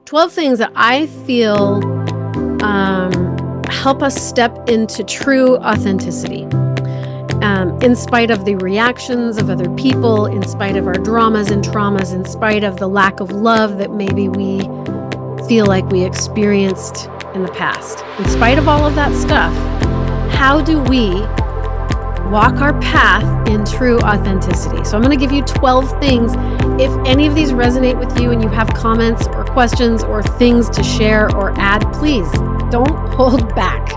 12 things that I feel help us step into true authenticity. In spite of the reactions of other people, in spite of our dramas and traumas, in spite of the lack of love that maybe we feel like we experienced in the past. In spite of all of that stuff, how do we walk our path in true authenticity? So I'm going to give you 12 things. If any of these resonate with you and you have comments or questions or things to share or add, please don't hold back.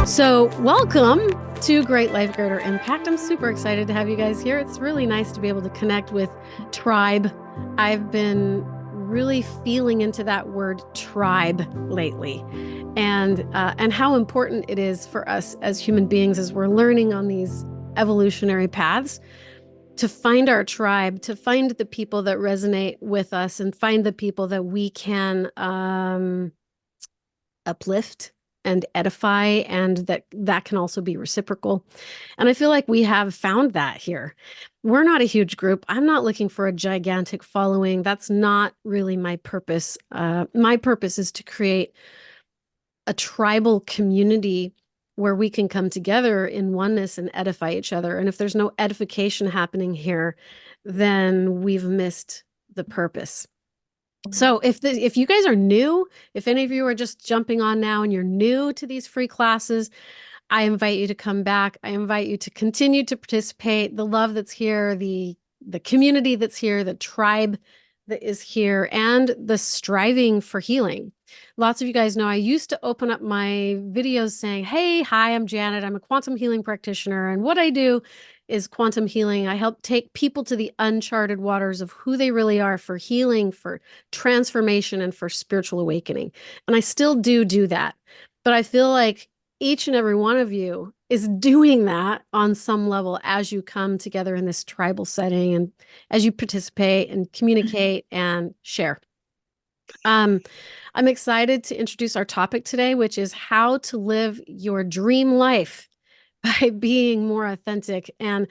So welcome to Great Life, Greater Impact. I'm super excited to have you guys here. It's really nice to be able to connect with tribe. I've been really feeling into that word tribe lately, and how important it is for us as human beings as we're learning on these evolutionary paths to find our tribe, to find the people that resonate with us and find the people that we can uplift and edify, and that can also be reciprocal. And I feel like we have found that here. We're not a huge group. I'm not looking for a gigantic following. That's not really my purpose. My purpose is to create a tribal community where we can come together in oneness and edify each other. And if there's no edification happening here, then we've missed the purpose. So if you guys are new, if any of you are just jumping on now and you're new to these free classes, I invite you to come back. I invite you to continue to participate. The love that's here, the community that's here, the tribe that is here, and the striving for healing. Lots of you guys know I used to open up my videos saying, hey, hi, I'm Janet. I'm a quantum healing practitioner. And what I do is quantum healing. I help take people to the uncharted waters of who they really are for healing, for transformation, and for spiritual awakening. And I still do that. But I feel like each and every one of you is doing that on some level as you come together in this tribal setting and as you participate and communicate and share. I'm excited to introduce our topic today, which is how to live your dream life by being more authentic. And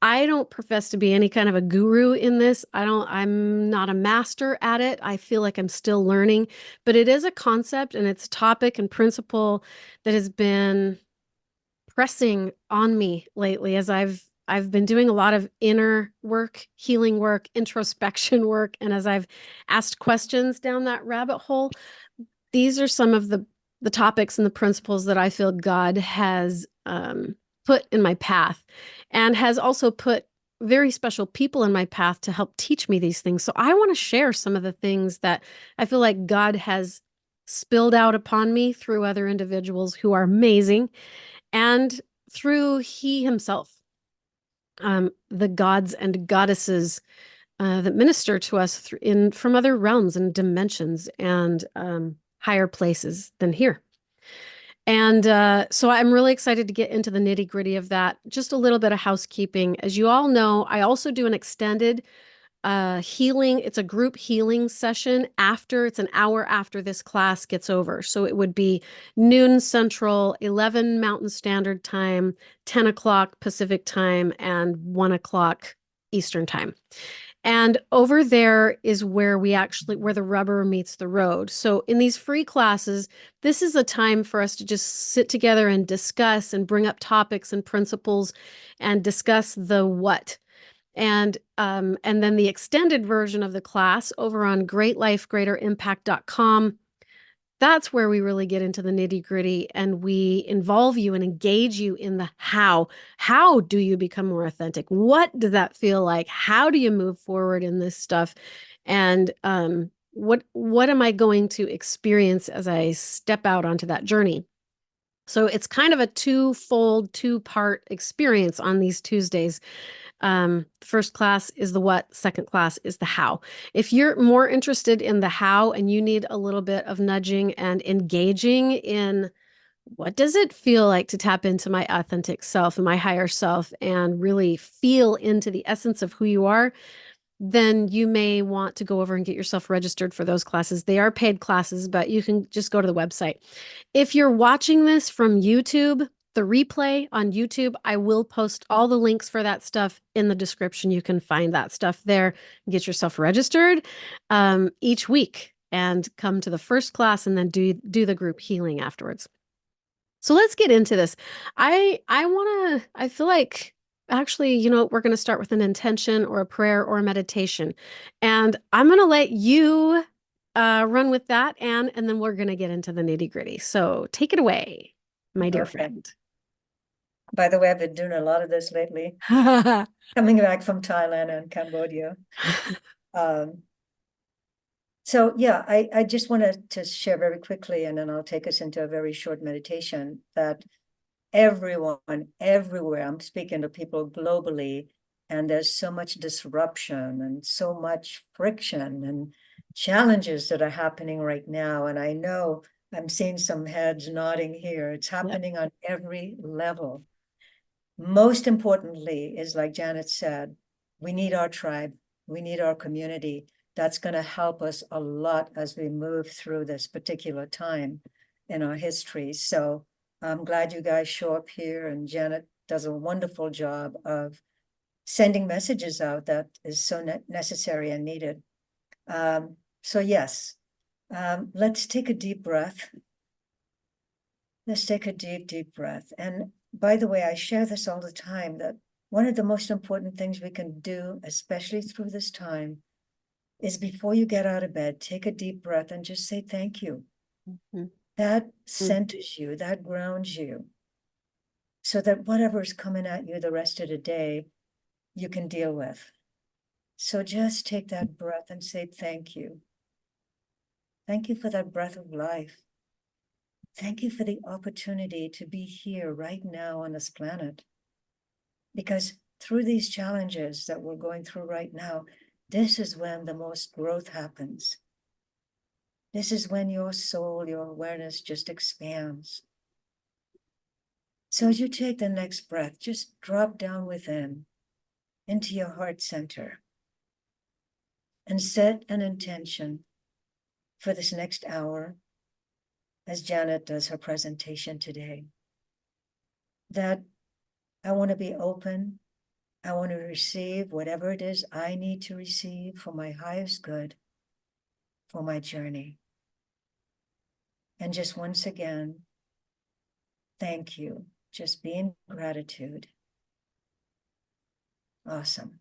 I don't profess to be any kind of a guru in this. I'm not a master at it. I feel like I'm still learning, but it is a concept and it's a topic and principle that has been pressing on me lately as I've been doing a lot of inner work, healing work, introspection work. And as I've asked questions down that rabbit hole, these are some of the topics and the principles that I feel God has put in my path, and has also put very special people in my path to help teach me these things. So I want to share some of the things that I feel like God has spilled out upon me through other individuals who are amazing, and through He Himself, the gods and goddesses that minister to us from other realms and dimensions and higher places than here. And so I'm really excited to get into the nitty gritty of that. Just a little bit of housekeeping. As you all know, I also do an extended healing. It's a group healing session it's an hour after this class gets over. So it would be noon Central, 11 Mountain Standard Time, 10 o'clock Pacific Time, and 1 o'clock Eastern Time. And over there is where where the rubber meets the road. So in these free classes, this is a time for us to just sit together and discuss and bring up topics and principles and discuss the what. And then the extended version of the class over on greatlifegreaterimpact.com. That's where we really get into the nitty-gritty and we involve you and engage you in the how. How do you become more authentic? What does that feel like? How do you move forward in this stuff? And what am I going to experience as I step out onto that journey? So it's kind of a two-part experience on these Tuesdays. The first class is the what, second class is the how. If you're more interested in the how and you need a little bit of nudging and engaging in what does it feel like to tap into my authentic self and my higher self and really feel into the essence of who you are, then you may want to go over and get yourself registered for those classes. They are paid classes, but you can just go to the website. If you're watching this from YouTube, the replay on YouTube, I will post all the links for that stuff in the description. You can find that stuff there. Get yourself registered each week and come to the first class and then do the group healing afterwards. So let's get into this. I feel like actually, we're going to start with an intention or a prayer or a meditation. And I'm going to let you run with that, Anne, and then we're going to get into the nitty-gritty. So take it away, my dear friend. By the way, I've been doing a lot of this lately, coming back from Thailand and Cambodia. So yeah, I just wanted to share very quickly, and then I'll take us into a very short meditation, that everyone, everywhere, I'm speaking to people globally, and there's so much disruption and so much friction and challenges that are happening right now. And I know I'm seeing some heads nodding here. It's happening on every level. Most importantly is, like Janet said, we need our tribe. We need our community. That's going to help us a lot as we move through this particular time in our history. So I'm glad you guys show up here, and Janet does a wonderful job of sending messages out that is so necessary and needed. So yes, let's take a deep breath. Let's take a deep, deep breath. And by the way, I share this all the time, that one of the most important things we can do, especially through this time, is before you get out of bed, take a deep breath and just say thank you. Mm-hmm. That centers you, that grounds you, so that whatever is coming at you the rest of the day, you can deal with. So just take that breath and say thank you. Thank you for that breath of life. Thank you for the opportunity to be here right now on this planet. Because through these challenges that we're going through right now, this is when the most growth happens. This is when your soul, your awareness just expands. So as you take the next breath, just drop down within into your heart center and set an intention for this next hour, as Janet does her presentation today, that I want to be open. I want to receive whatever it is I need to receive for my highest good, for my journey. And just once again, thank you. Just be in gratitude. Awesome.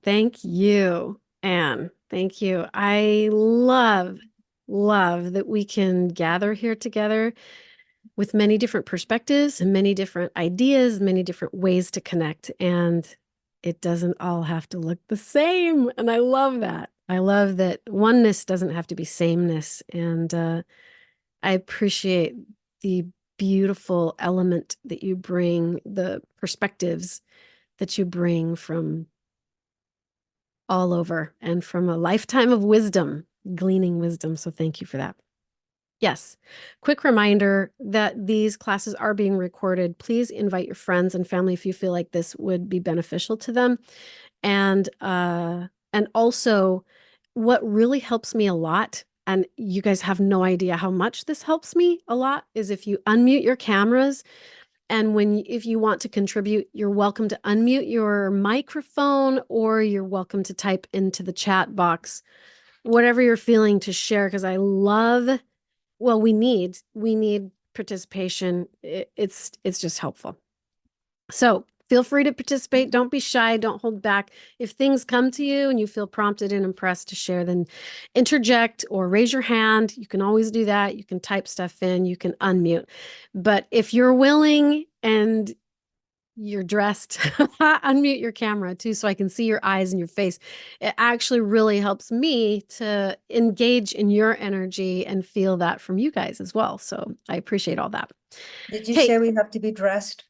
Thank you, Anne. Thank you. I love that we can gather here together with many different perspectives and many different ideas, many different ways to connect. And it doesn't all have to look the same. And I love that. I love that oneness doesn't have to be sameness. And I appreciate the beautiful element that you bring, the perspectives that you bring from all over and from a lifetime of wisdom, gleaning wisdom. So thank you for that. Yes. Quick reminder that these classes are being recorded. Please invite your friends and family if you feel like this would be beneficial to them. And also what really helps me a lot, and you guys have no idea how much this helps me a lot, is if you unmute your cameras. And if you want to contribute, you're welcome to unmute your microphone, or you're welcome to type into the chat box, whatever you're feeling to share, because we need participation. It's just helpful. So feel free to participate. Don't be shy. Don't hold back. If things come to you and you feel prompted and impressed to share, then interject or raise your hand. You can always do that. You can type stuff in. You can unmute. But if you're willing and you're dressed, unmute your camera too, so I can see your eyes and your face. It actually really helps me to engage in your energy and feel that from you guys as well. So I appreciate all that. Did you say we have to be dressed?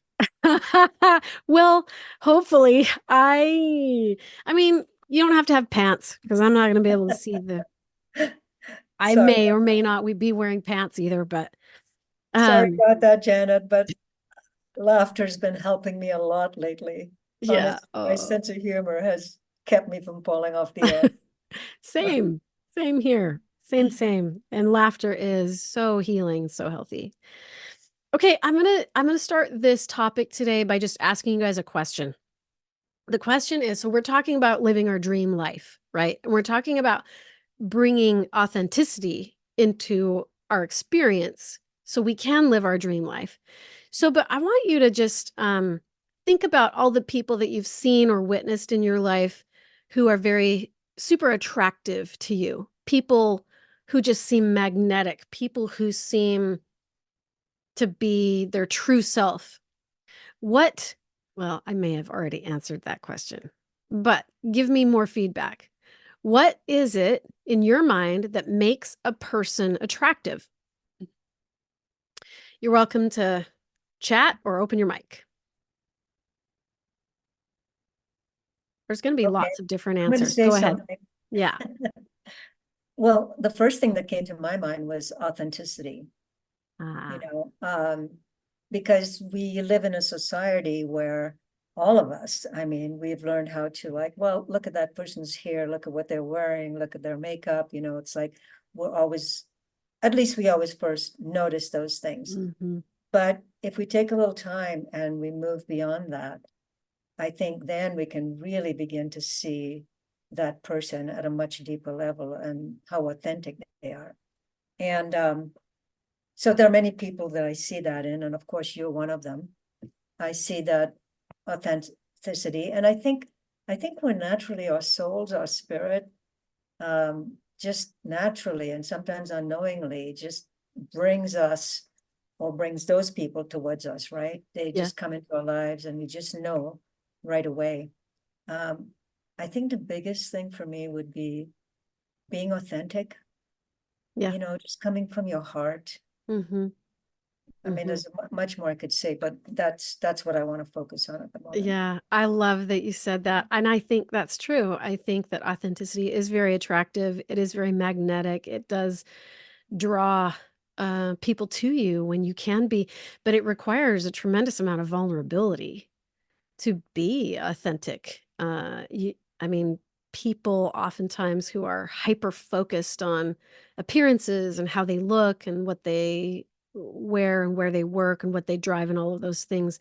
Well, hopefully I mean, you don't have to have pants because I'm not going to be able to see the I Sorry, may or may not we be wearing pants either, but sorry um about that, Janet, but laughter's been helping me a lot lately. yeah, Honest, my sense of humor has kept me from falling off the edge. same, same here. Same. And laughter is so healing, so healthy. Okay, I'm gonna start this topic today by just asking you guys a question. The question is, so we're talking about living our dream life, right? And we're talking about bringing authenticity into our experience so we can live our dream life. So, but I want you to just think about all the people that you've seen or witnessed in your life who are very super attractive to you. People who just seem magnetic, people who seem to be their true self. What, well, I may have already answered that question, but give me more feedback. What is it in your mind that makes a person attractive? You're welcome to chat or open your mic. There's going to be Okay, lots of different I'm going to answers. say Go ahead. something. Yeah. Well, the first thing that came to my mind was authenticity, you Ah, know, because we live in a society where all of us, I mean, we've learned how to like, well, look at that person's hair, look at what they're wearing, look at their makeup, you know, it's like we're always, at least we always first notice those things. mhm. But if we take a little time and we move beyond that, I think then we can really begin to see that person at a much deeper level and how authentic they are. And so there are many people that I see that in, and of course you're one of them. I see that authenticity, and I think we're naturally our souls, our spirit, just naturally and sometimes unknowingly just brings us or brings those people towards us, right? They Yeah. just come into our lives and we just know right away. Um, I think the biggest thing for me would be being authentic, Yeah. you know, just coming from your heart. Mhm. I mean, Mhm. there's much more I could say, but that's what I want to focus on at the moment. Yeah, I love that you said that. And I think that's true. I think that authenticity is very attractive. It is very magnetic. It does draw people to you when you can be, but it requires a tremendous amount of vulnerability to be authentic. I mean, people oftentimes who are hyper focused on appearances and how they look and what they wear and where they work and what they drive and all of those things,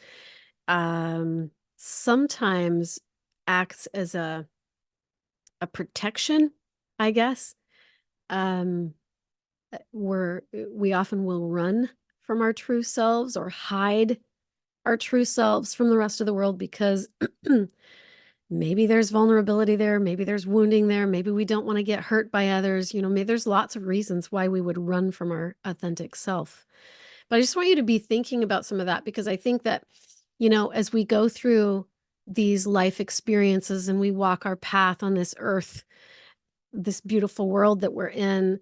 sometimes acts as a protection, I guess. Um, we often will run from our true selves or hide our true selves from the rest of the world because maybe there's vulnerability there, maybe there's wounding there, maybe we don't want to get hurt by others. You know, maybe there's lots of reasons why we would run from our authentic self. But I just want you to be thinking about some of that because I think that, you know, as we go through these life experiences and we walk our path on this earth, this beautiful world that we're in,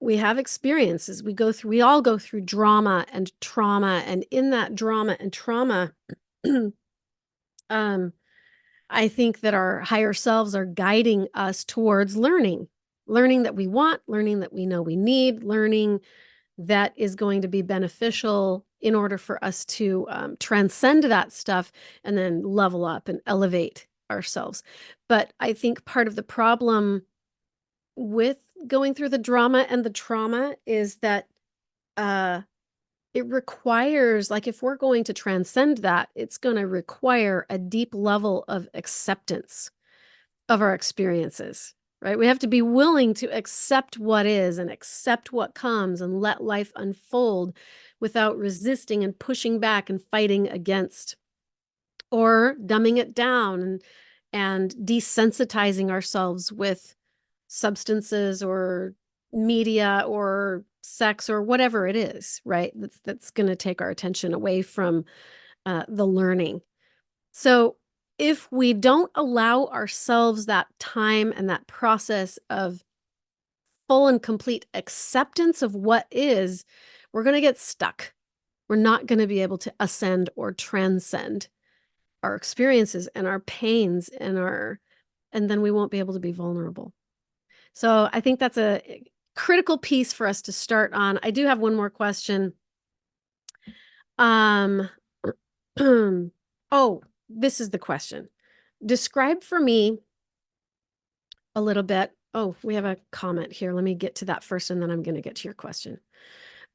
we have experiences. We all go through drama and trauma. And in that drama and trauma, um, I think that our higher selves are guiding us towards learning that we want, learning that we know we need, learning that is going to be beneficial in order for us to transcend that stuff and then level up and elevate ourselves. But I think part of the problem with going through the drama and the trauma is that uh, it requires, like, if we're going to transcend that, it's going to require a deep level of acceptance of our experiences, right? We have to be willing to accept what is and accept what comes and let life unfold without resisting and pushing back and fighting against or dumbing it down and desensitizing ourselves with substances or media or sex or whatever it is, right? That's going to take our attention away from the learning. So if we don't allow ourselves that time and that process of full and complete acceptance of what is, we're going to get stuck. we're not going to be able to ascend or transcend our experiences and our pains and then we won't be able to be vulnerable. So I think that's a critical piece for us to start on. I do have one more question. Um, oh, this is the question. Describe for me a little bit. Oh, we have a comment here. Let me get to that first, and then I'm going to get to your question.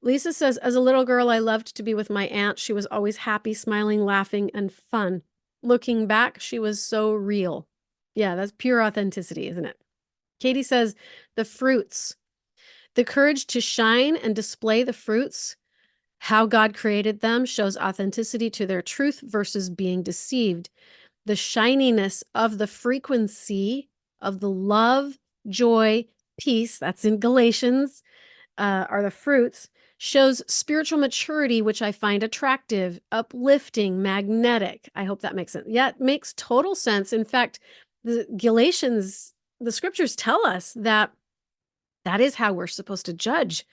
Lisa says, as a little girl, I loved to be with my aunt. She was always happy, smiling, laughing, and fun. Looking back, she was so real. Yeah, that's pure authenticity, isn't it? Katie says, the fruits, the courage to shine and display the fruits, how God created them, shows authenticity to their truth versus being deceived. The shininess of the frequency of the love, joy, peace, that's in Galatians, are the fruits, shows spiritual maturity, which I find attractive, uplifting, magnetic. I hope that makes sense. Yeah, it makes total sense. In fact, the Galatians, the scriptures tell us that that is how we're supposed to judge,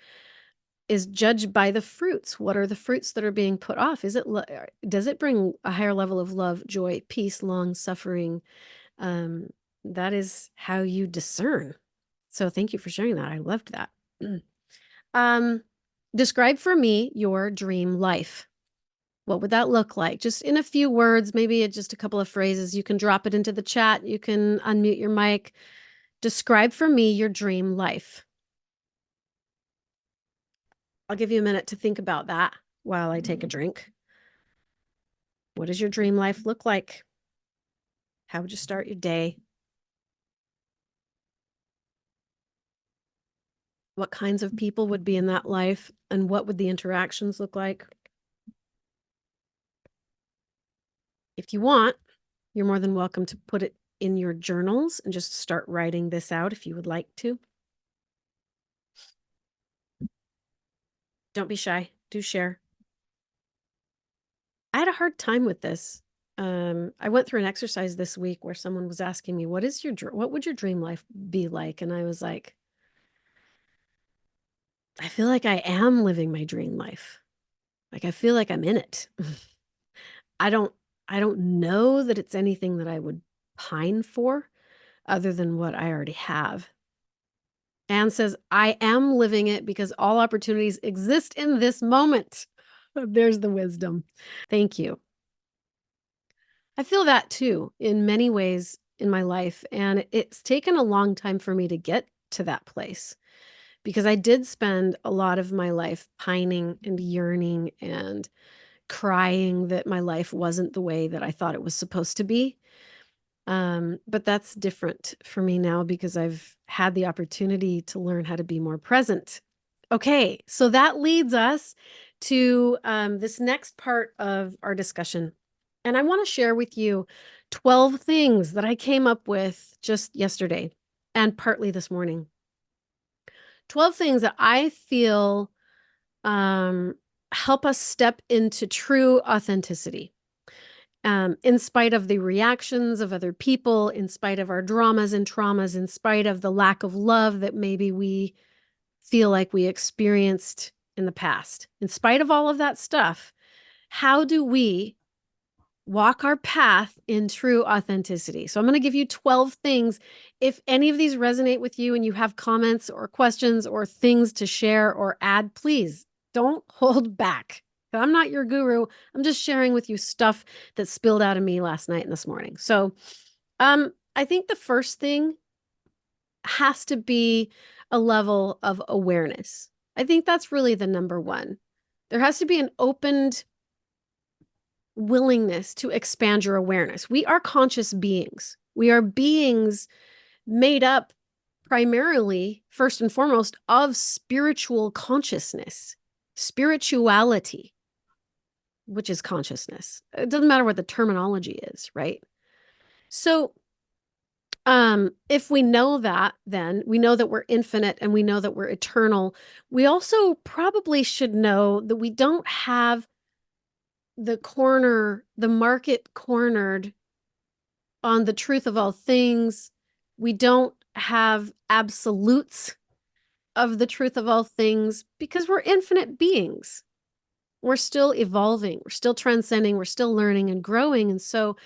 is judged by the fruits. What are the fruits that are being put off? Does it bring a higher level of love, joy, peace, long suffering? Um, that is how you discern. So thank you for sharing that. I loved that. Um, describe for me your dream life. What would that look like? Just in a few words, maybe just a couple of phrases. You can drop it into the chat. You can unmute your mic. Describe for me your dream life. I'll give you a minute to think about that while I take a drink. What does your dream life look like? How would you start your day? What kinds of people would be in that life, and what would the interactions look like? If you want, you're more than welcome to put it in your journals and just start writing this out if you would like to. Don't be shy. Do share. I had a hard time with this. I went through an exercise this week where someone was asking me, what would your dream life be like? And I was like, I feel like I am living my dream life. Like I feel like I'm in it. I don't I don't know that it's anything that I would pine for other than what I already have. Anne says, I am living it because all opportunities exist in this moment. There's the wisdom. Thank you. I feel that too in many ways in my life. And it's taken a long time for me to get to that place because I did spend a lot of my life pining and yearning and crying that my life wasn't the way that I thought it was supposed to be. But that's different for me now because I've had the opportunity to learn how to be more present. Okay, so that leads us to this next part of our discussion. And I want to share with you 12 things that I came up with just yesterday and partly this morning. 12 things that I feel help us step into true authenticity. In spite of the reactions of other people, in spite of our dramas and traumas, in spite of the lack of love that maybe we feel like we experienced in the past, in spite of all of that stuff, how do we walk our path in true authenticity? So I'm going to give you 12 things. If any of these resonate with you and you have comments or questions or things to share or add, please don't hold back. I'm not your guru. I'm just sharing with you stuff that spilled out of me last night and this morning. So I think the first thing has to be a level of awareness. I think that's really the number one. There has to be an opened willingness to expand your awareness. We are conscious beings. We are beings made up primarily, first and foremost, of spiritual consciousness, spirituality, which is consciousness. It doesn't matter what the terminology is, right? So, if we know that, then we know that we're infinite and we know that we're eternal. We also probably should know that we don't have the market cornered on the truth of all things. We don't have absolutes of the truth of all things because we're infinite beings. We're still evolving. We're still transcending. We're still learning and growing. And so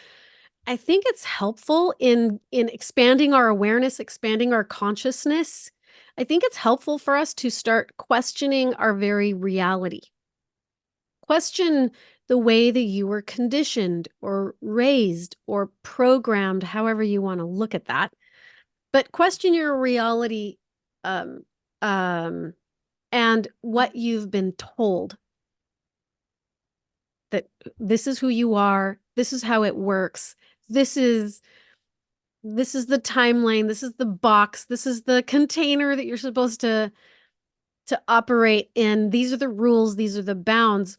I think it's helpful in expanding our awareness, expanding our consciousness. I think it's helpful for us to start questioning our very reality. Question the way that you were conditioned or raised or programmed, however you want to look at that. But question your reality um, um, and what you've been told that this is who you are, this is how it works, this is the timeline, this is the box, this is the container that you're supposed to operate in. These are the rules, these are the bounds.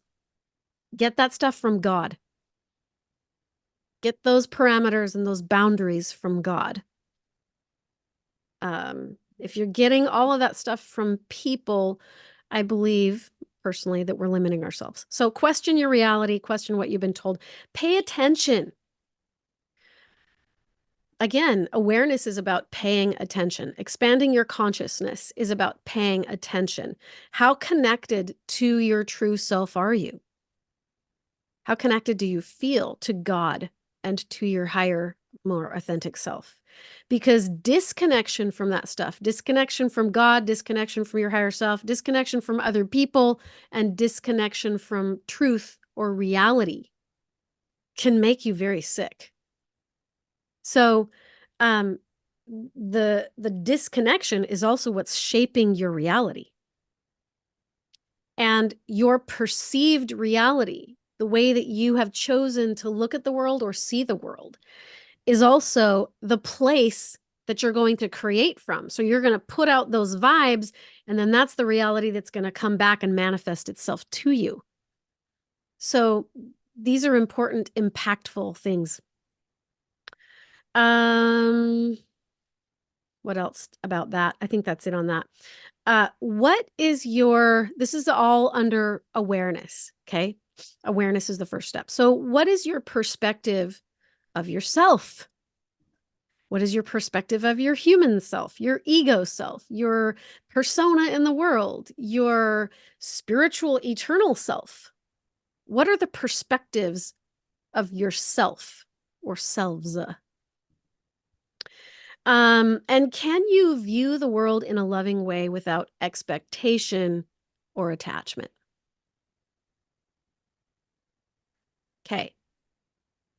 Get that stuff from God. Get those parameters and those boundaries from God. If you're getting all of that stuff from people, I believe personally that we're limiting ourselves. So question your reality, question what you've been told, pay attention. Again, awareness is about paying attention. Expanding your consciousness is about paying attention. How connected to your true self are you? How connected do you feel to God and to your higher, more authentic self? Because disconnection from that stuff, disconnection from God, disconnection from your higher self, disconnection from other people, and disconnection from truth or reality can make you very sick. So, the disconnection is also what's shaping your reality. And your perceived reality, the way that you have chosen to look at the world or see the world, is also the place that you're going to create from. So you're going to put out those vibes, and then that's the reality that's going to come back and manifest itself to you. So these are important, impactful things. What else about that? I think that's it on that. This is all under awareness, okay? Awareness is the first step. So what is your perspective of yourself? What is your perspective of your human self, your ego self, your persona in the world, your spiritual eternal self? What are the perspectives of yourself or selves? And can you view the world in a loving way without expectation or attachment? Okay.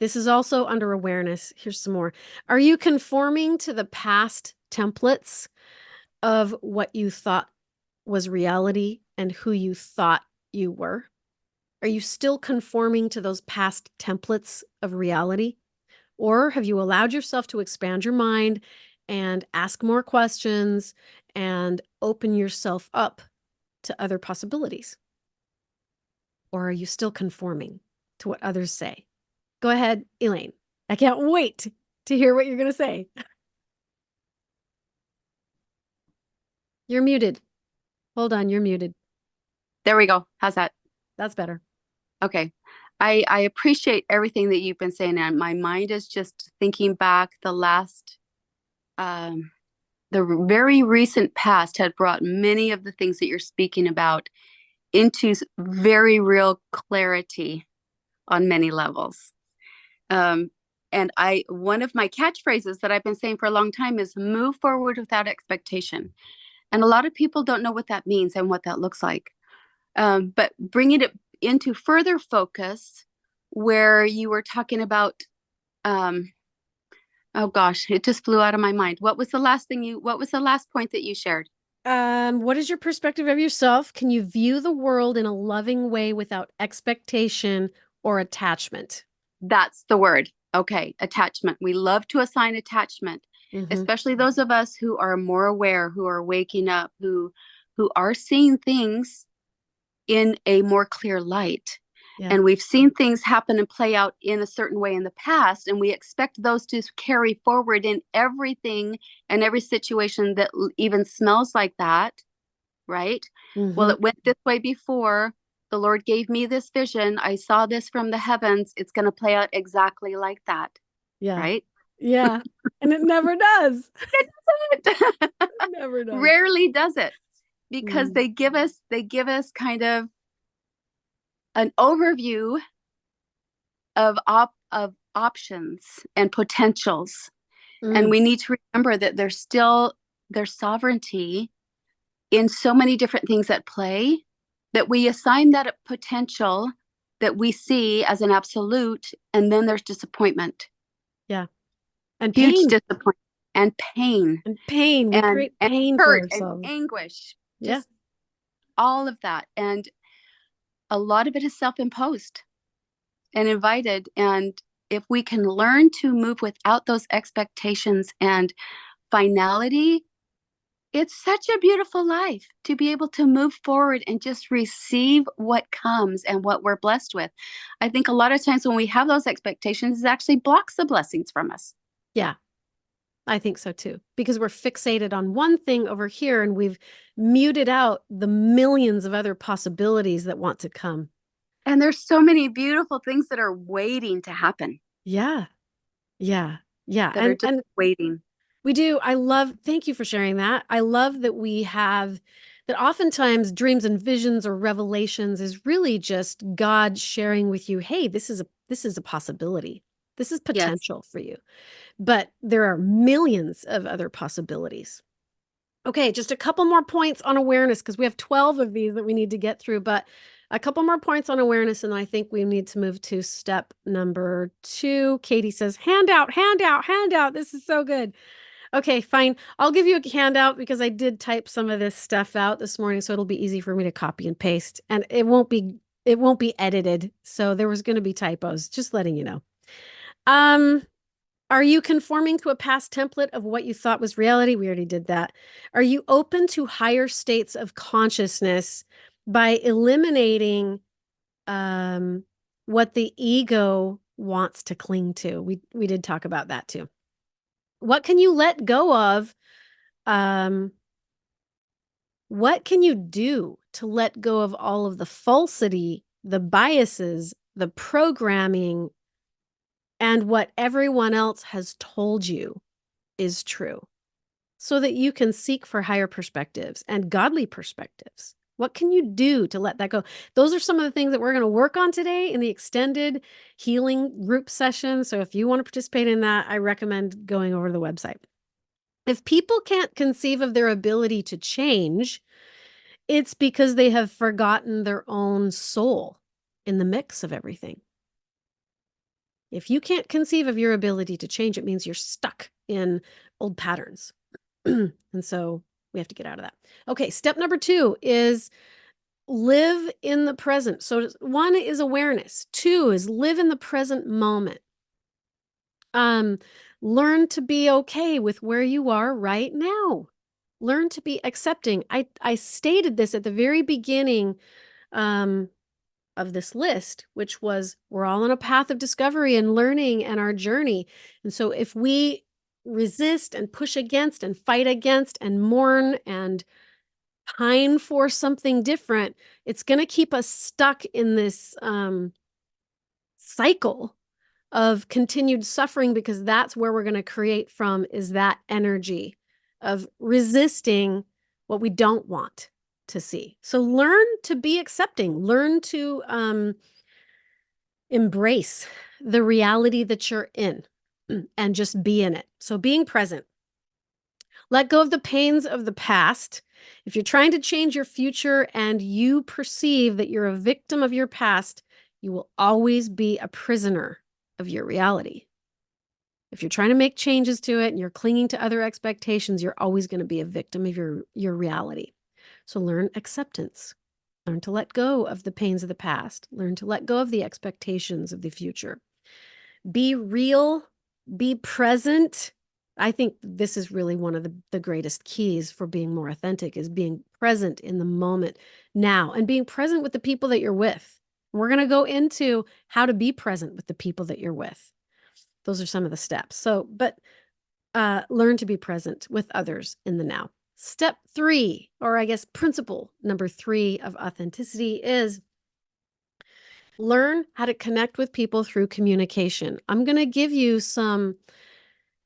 This is also under awareness. Here's some more. Are you conforming to the past templates of what you thought was reality and who you thought you were? Are you still conforming to those past templates of reality? Or have you allowed yourself to expand your mind and ask more questions and open yourself up to other possibilities? Or are you still conforming to what others say? Go ahead, Elaine. I can't wait to hear what you're going to say. You're muted. Hold on, you're muted. There we go. How's that? That's better. Okay. I appreciate everything that you've been saying, and my mind is just thinking back the very recent past had brought many of the things that you're speaking about into very real clarity on many levels. And one of my catchphrases that I've been saying for a long time is move forward without expectation. And a lot of people don't know what that means and what that looks like. But bringing it into further focus, where you were talking about, oh gosh, it just flew out of my mind. What was the last point that you shared? What is your perspective of yourself? Can you view the world in a loving way without expectation or attachment? That's the word. Okay, attachment. We love to assign attachment, especially those of us who are more aware, who are waking up, who are seeing things in a more clear light. Yeah. And we've seen things happen and play out in a certain way in the past, and we expect those to carry forward in everything and every situation that even smells like that, right? Well, it went this way before. The Lord gave me this vision. I saw this from the heavens. It's going to play out exactly like that. Yeah. Right? Yeah. And it never does. It doesn't. It never does. Rarely does it, because they give us kind of an overview of options and potentials. And we need to remember that there's sovereignty in so many different things at play, that we assign that potential that we see as an absolute, and then there's disappointment. Yeah. And Huge pain. disappointment and pain. And pain. We create and pain for hurt and ourselves. anguish. Yeah. Just all of that. And a lot of it is self-imposed and invited. And if we can learn to move without those expectations and finality, it's such a beautiful life to be able to move forward and just receive what comes and what we're blessed with. I think a lot of times when we have those expectations, it actually blocks the blessings from us. Yeah, I think so too, because we're fixated on one thing over here and we've muted out the millions of other possibilities that want to come. And there's so many beautiful things that are waiting to happen. Yeah. Yeah. Yeah. That are just waiting. We do. Thank you for sharing that. I love that we have that oftentimes dreams and visions or revelations is really just God sharing with you, hey, this is a possibility. This is potential for you. But there are millions of other possibilities. Okay, just a couple more points on awareness because we have 12 of these that we need to get through, but a couple more points on awareness, and I think we need to move to step number 2. Katie says, handout, handout, handout. This is so good. Okay, fine. I'll give you a handout because I did type some of this stuff out this morning, so it'll be easy for me to copy and paste, and it won't be edited. So there was going to be typos, just letting you know. Are you conforming to a past template of what you thought was reality? We already did that. Are you open to higher states of consciousness by eliminating what the ego wants to cling to? We did talk about that too. What can you let go of? What can you do to let go of all of the falsity, the biases, the programming, and what everyone else has told you is true, so that you can seek for higher perspectives and godly perspectives? What can you do to let that go? Those are some of the things that we're going to work on today in the extended healing group session. So if you want to participate in that, I recommend going over to the website. If people can't conceive of their ability to change, it's because they have forgotten their own soul in the mix of everything. If you can't conceive of your ability to change, it means you're stuck in old patterns. And so we have to get out of that. Okay, step number 2 is live in the present. So 1 is awareness. 2 is live in the present moment. Learn to be okay with where you are right now. Learn to be accepting. I stated this at the very beginning of this list, which was we're all on a path of discovery and learning and our journey. And so if we resist and push against and fight against and mourn and pine for something different, it's going to keep us stuck in this cycle of continued suffering, because that's where we're going to create from, is that energy of resisting what we don't want to see. So learn to be accepting, learn to embrace the reality that you're in and just be in it. So being present. Let go of the pains of the past. If you're trying to change your future and you perceive that you're a victim of your past, you will always be a prisoner of your reality. If you're trying to make changes to it and you're clinging to other expectations, you're always going to be a victim of your reality. So learn acceptance. Learn to let go of the pains of the past. Learn to let go of the expectations of the future. Be real. Be present. I think this is really one of the greatest keys for being more authentic, is being present in the moment now and being present with the people that you're with. We're going to go into how to be present with the people that you're with. Those are some of the steps. So, but learn to be present with others in the now. Step 3, or I guess principle number 3 of authenticity, is learn how to connect with people through communication. I'm going to give you some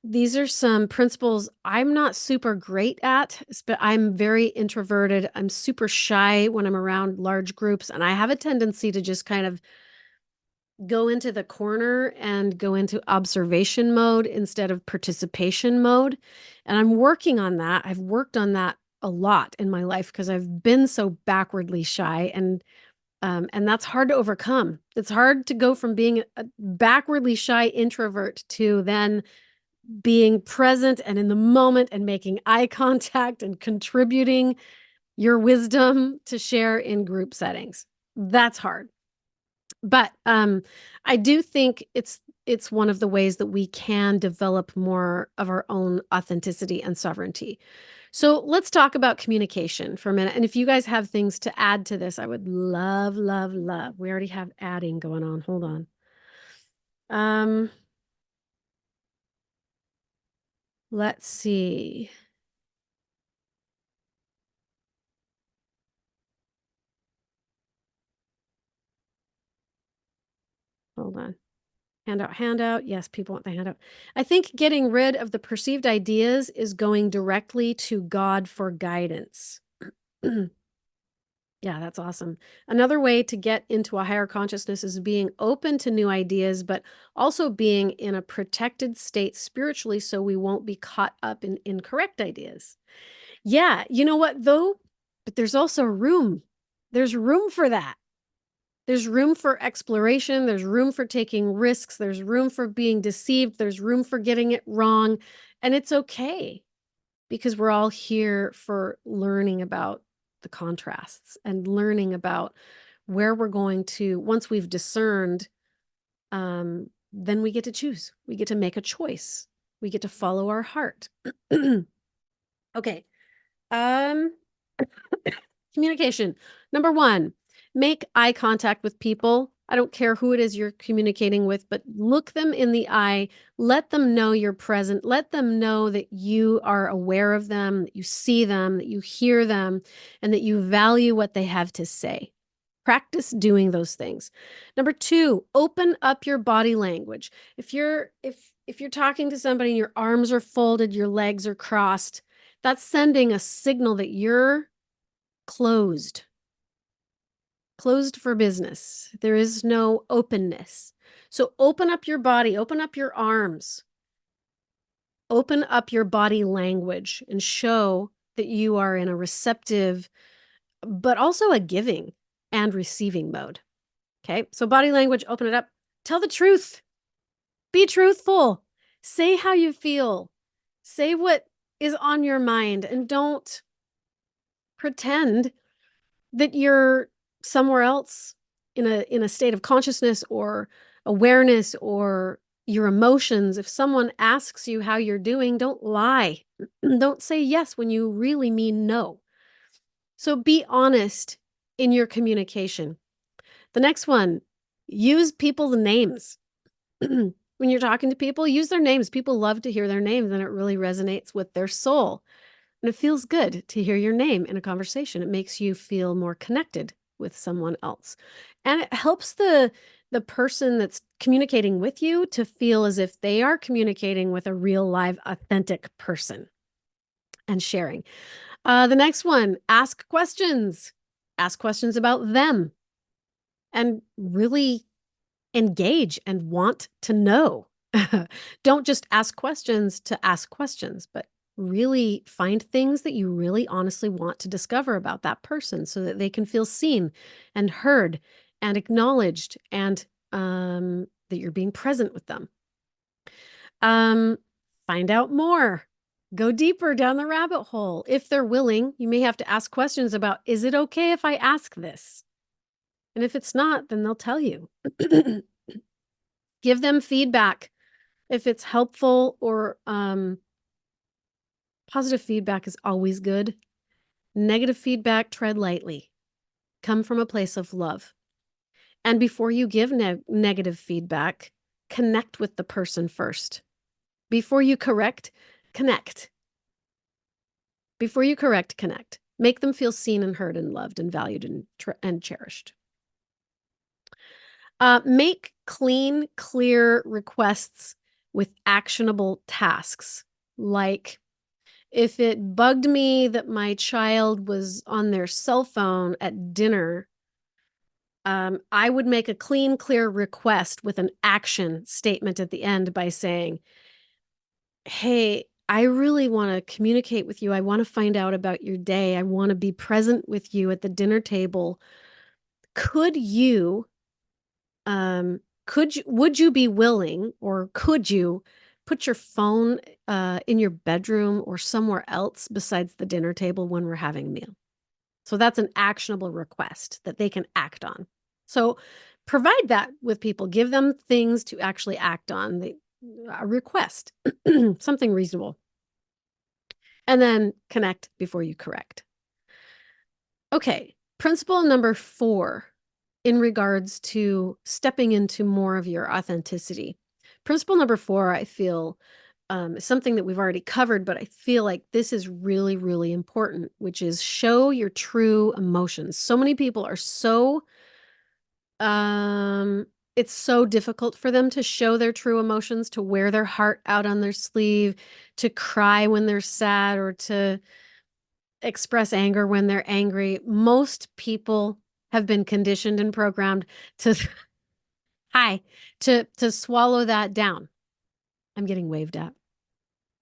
these are some principles I'm not super great at, but I'm very introverted. I'm super shy when I'm around large groups, and I have a tendency to just kind of go into the corner and go into observation mode instead of participation mode. And I'm working on that. I've worked on that a lot in my life because I've been so backwardly shy, and that's hard to overcome. It's hard to go from being a backwardly shy introvert to then being present and in the moment and making eye contact and contributing your wisdom to share in group settings. That's hard. But I do think it's one of the ways that we can develop more of our own authenticity and sovereignty. So let's talk about communication for a minute. And if you guys have things to add to this, I would love, love, love. We already have adding going on. Hold on. Let's see. Hold on. Handout, handout. Yes, people want the handout. I think getting rid of the perceived ideas is going directly to God for guidance. Yeah, that's awesome. Another way to get into a higher consciousness is being open to new ideas, but also being in a protected state spiritually so we won't be caught up in incorrect ideas. Yeah, you know what, though? But there's also room. There's room for that. There's room for exploration. There's room for taking risks. There's room for being deceived. There's room for getting it wrong. And it's okay because we're all here for learning about the contrasts and learning about where we're going to, once we've discerned, then we get to choose. We get to make a choice. We get to follow our heart. Okay. Communication. Number one, make eye contact with people. I don't care who it is you're communicating with, but look them in the eye. Let them know you're present. Let them know that you are aware of them, that you see them, that you hear them, and that you value what they have to say. Practice doing those things. Number two, open up your body language. If you're talking to somebody and your arms are folded, your legs are crossed, that's sending a signal that you're closed for business. There is no openness. So open up your body, open up your arms, open up your body language and show that you are in a receptive, but also a giving and receiving mode. Okay. So body language, open it up. Tell the truth. Be truthful. Say how you feel. Say what is on your mind, and don't pretend that you're somewhere else in a state of consciousness or awareness or your emotions. If someone asks you how you're doing, don't lie. Don't say yes when you really mean no. So be honest in your communication. The next one, use people's names. When you're talking to people, use their names. People love to hear their names, and it really resonates with their soul. And it feels good to hear your name in a conversation. It makes you feel more connected with someone else. And it helps the person that's communicating with you to feel as if they are communicating with a real, live, authentic person and sharing. The next one, ask questions. Ask questions about them and really engage and want to know. Don't just ask questions to ask questions, but really find things that you really honestly want to discover about that person so that they can feel seen and heard and acknowledged, and that you're being present with them. Find out more. Go deeper down the rabbit hole. If they're willing, you may have to ask questions about, is it okay if I ask this? And if it's not, then they'll tell you. Give them feedback. If it's helpful or positive feedback is always good. Negative feedback, tread lightly. Come from a place of love. And before you give negative feedback, connect with the person first. Before you correct, connect. Before you correct, connect. Make them feel seen and heard and loved and valued and cherished. Make clean, clear requests with actionable tasks. Like, if it bugged me that my child was on their cell phone at dinner, I would make a clean, clear request with an action statement at the end by saying, hey, I really want to communicate with you. I want to find out about your day. I want to be present with you at the dinner table. Could you, would you be willing, or could you put your phone in your bedroom or somewhere else besides the dinner table when we're having a meal? So that's an actionable request that they can act on. So provide that with people, give them things to actually act on, a request, something reasonable. And then connect before you correct. Okay, principle number 4 in regards to stepping into more of your authenticity. Principle number 4, I feel, is something that we've already covered, but I feel like this is really, really important, which is show your true emotions. So many people are so, it's so difficult for them to show their true emotions, to wear their heart out on their sleeve, to cry when they're sad, or to express anger when they're angry. Most people have been conditioned and programmed to to swallow that down. I'm getting waved at.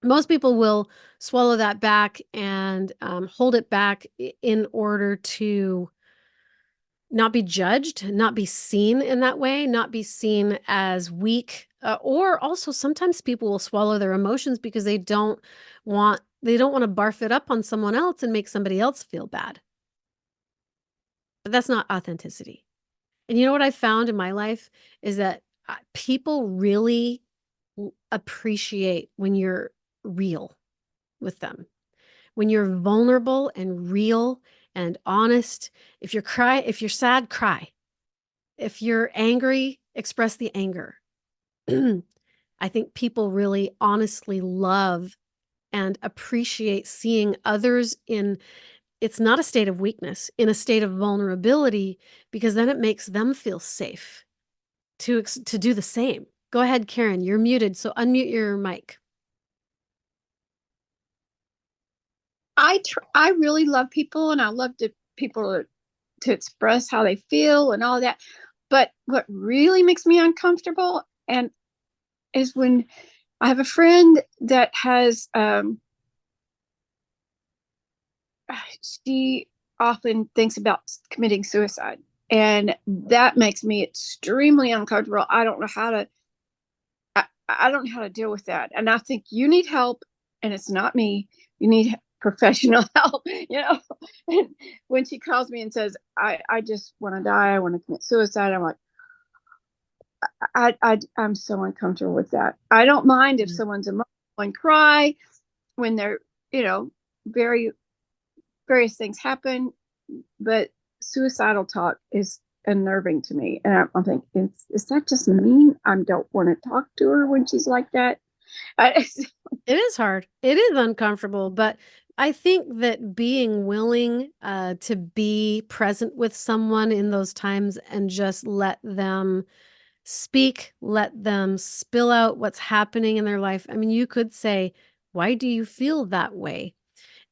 Most people will swallow that back and hold it back in order to not be judged, not be seen in that way, not be seen as weak. Or also sometimes people will swallow their emotions because they don't want to barf it up on someone else and make somebody else feel bad. But that's not authenticity. And you know what I found in my life is that people really appreciate when you're real with them, when you're vulnerable and real and honest. If you're sad, cry. If you're angry, express the anger. I think people really honestly love and appreciate seeing others in, it's not a state of weakness, in a state of vulnerability, because then it makes them feel safe to do the same. Go ahead, Karen, you're muted, so unmute your mic. I really love people, and I love people to express how they feel and all that. But what really makes me uncomfortable and is when I have a friend that has she often thinks about committing suicide, and that makes me extremely uncomfortable. I don't know how to I don't know how to deal with that. And I think you need help, and it's not me. You need professional help, And when she calls me and says, I just want to die, I want to commit suicide, I'm like, I'm so uncomfortable with that. I don't mind if someone's emotional and cry when they're, very various things happen, but suicidal talk is unnerving to me. And I'm thinking, is that just mean? I don't want to talk to her when she's like that. It is hard. It is uncomfortable, but I think that being willing to be present with someone in those times and just let them speak, let them spill out what's happening in their life. I mean, you could say, why do you feel that way?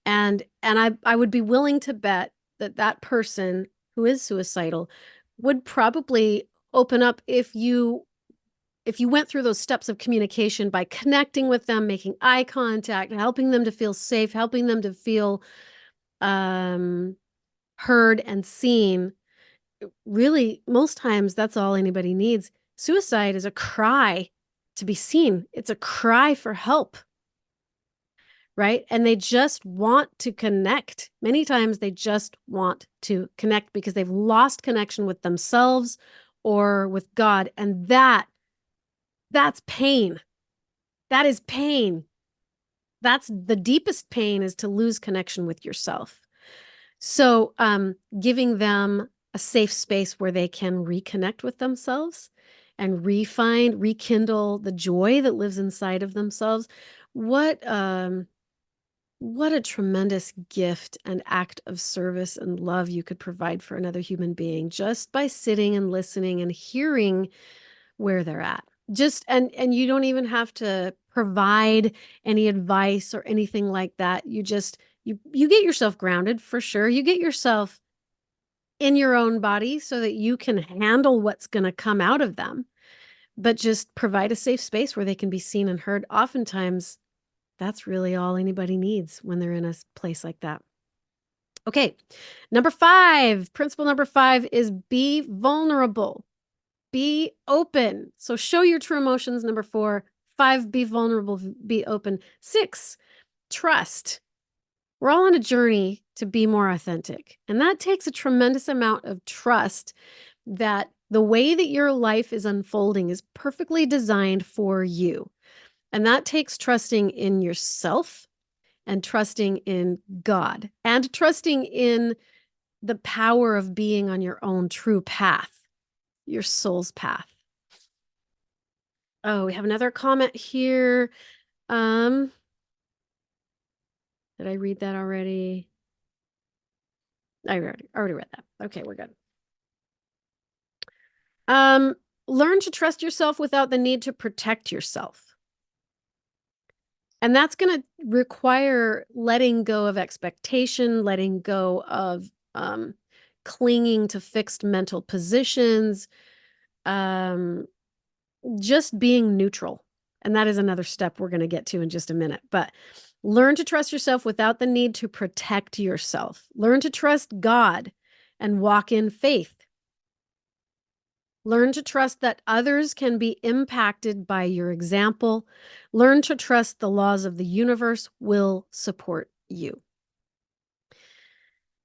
And I would be willing to bet that that person who is suicidal would probably open up if you went through those steps of communication by connecting with them, making eye contact, helping them to feel safe, helping them to feel heard and seen. Really, most times that's all anybody needs. Suicide is a cry to be seen. It's a cry for help, right? And they just want to connect. Many times they just want to connect because they've lost connection with themselves or with God. And that's pain. That is pain. That's the deepest pain, is to lose connection with yourself. So giving them a safe space where they can reconnect with themselves and rekindle the joy that lives inside of themselves. What a tremendous gift and act of service and love you could provide for another human being just by sitting and listening and hearing where they're at. Just and you don't even have to provide any advice or anything like that. You just you get yourself grounded for sure. You get yourself in your own body so that you can handle what's going to come out of them, but just provide a safe space where they can be seen and heard. Oftentimes, that's really all anybody needs when they're in a place like that. Okay, number 5, principle number 5 is be vulnerable. Be open. So show your true emotions. Number 4. 5, be vulnerable, be open. 6, trust. We're all on a journey to be more authentic. And that takes a tremendous amount of trust that the way that your life is unfolding is perfectly designed for you. And that takes trusting in yourself and trusting in God and trusting in the power of being on your own true path, your soul's path. Oh, we have another comment here. Did I read that already? I already read that. Okay, we're good. Learn to trust yourself without the need to protect yourself. And that's going to require letting go of expectation, letting go of clinging to fixed mental positions, just being neutral. And that is another step we're going to get to in just a minute. But learn to trust yourself without the need to protect yourself. Learn to trust God and walk in faith. Learn to trust that others can be impacted by your example. Learn to trust the laws of the universe will support you.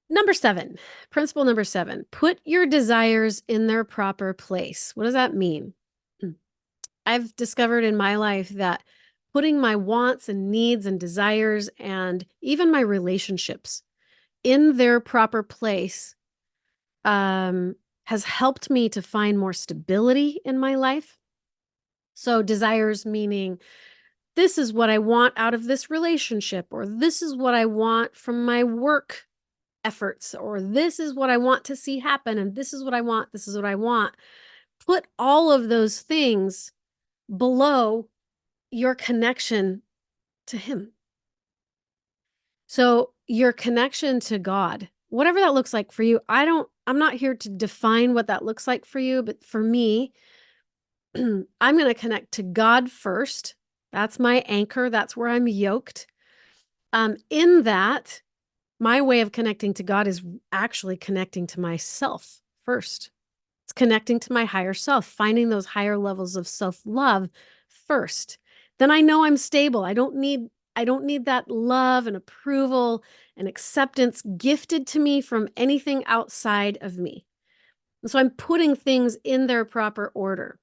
Number 7, principle number 7, put your desires in their proper place. What does that mean? I've discovered in my life that putting my wants and needs and desires and even my relationships in their proper place has helped me to find more stability in my life. So desires meaning this is what I want out of this relationship, or this is what I want from my work efforts, or this is what I want to see happen, and this is what I want, this is what I want. Put all of those things below your connection to Him. So your connection to God, whatever that looks like for you, I'm not here to define what that looks like for you, but for me, I'm going to connect to God first. That's my anchor. That's where I'm yoked. In that, my way of connecting to God is actually connecting to myself first. It's connecting to my higher self, finding those higher levels of self-love first. Then I know I'm stable. I don't need that love and approval and acceptance gifted to me from anything outside of me. And so I'm putting things in their proper order.